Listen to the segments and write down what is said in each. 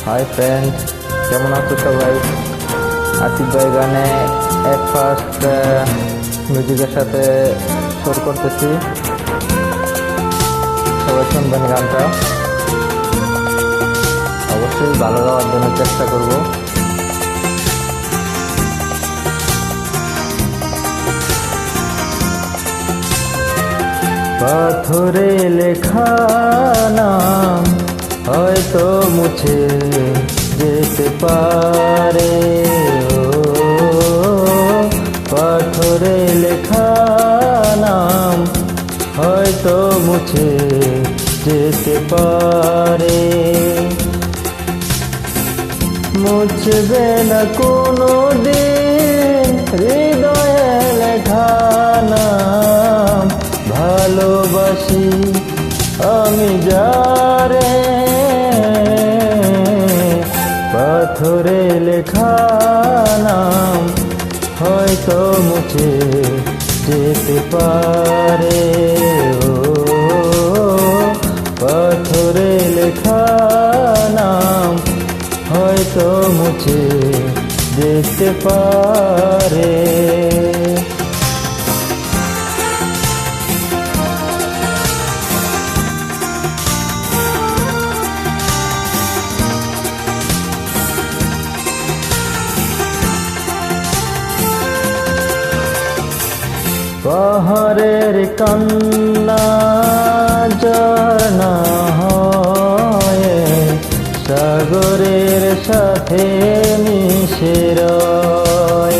Hi friend, কেমন আছো সবাই? আসিফ ভাই গানে এক ফার্স্ট মিউজিকের সাথে শুরু করতেছি, সবাই শুনবেন গানটা। অবশ্যই ভালো গাওয়ার জন্য চেষ্টা করব। পাথরে লেখা নাম হয়তো মুছে যেতে পারে, পাথরে লেখা নাম হয়তো মুছে যেতে পারে। মুছবে না কোনো দিন হৃদয়ে লেখা নাম, ভালোবাসি আমি যারে। পাথরে লেখা নাম হয়তো মুছে যেতে পারে, পাথরে লেখা নাম হয়তো মুছে যেতে পারে। পাহাড়ের কান্না ঝরনা হয়ে সাগরের সাথে মিশে রয়,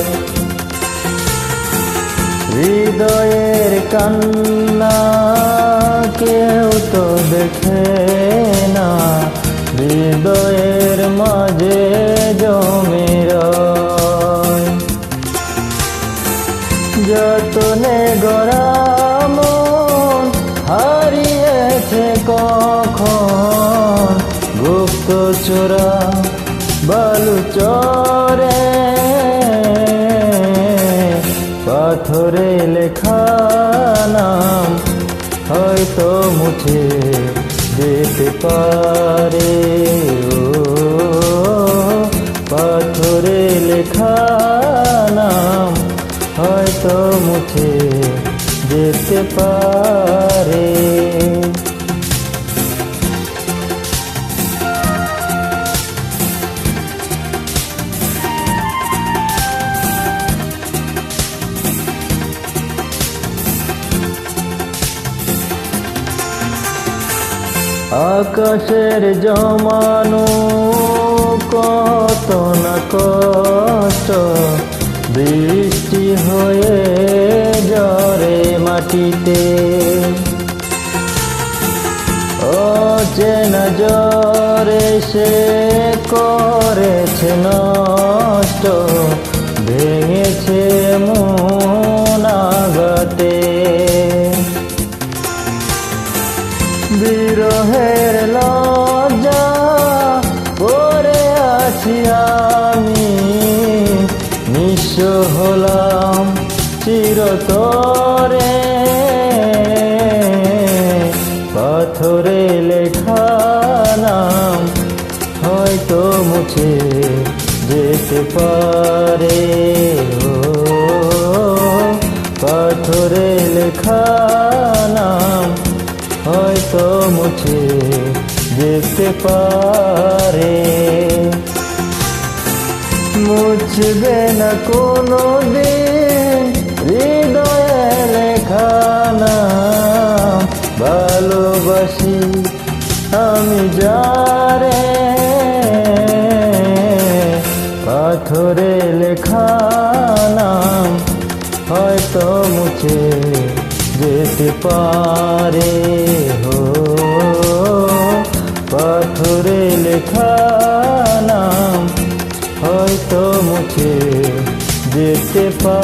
হৃদয়ের কান্না কেউ তো দেখে না, হৃদয়ের মাঝে জমে রয়। যতনে গড়া মন হারিয়েছে কখন, গুপ্ত চোরা বালু চরে। পাথরে লেখা নাম হয়তো মুছে যেতে পারে, পাথরে লেখা নাম হয়তো মুছে যেতে পারে। আকাশের জমানো কত না কষ্ট, বৃষ্টি হয়ে ঝরে মাটিতে। অচেনা জ্বরে সে করেছে নষ্ট, ভেঙেছে মন আঘাতে। বিরহের লজ্জা পড়ে আছি আমি, নিঃস্ব হলাম চিরতরে। পাথরে লেখা নাম হয়তো মুছে যেতে পারে, পাথরে লেখা নাম হয়তো মুছে যেতে পারে। মুছবে না কোনো দিন হৃদয়ে লেখা নাম, ভালোবাসি আমি যারে। পাথরে লেখা নাম হয়তো মুছে যেতে পারে, পাথরে লেখা নাম হয়তো মুছে যেতে পারে।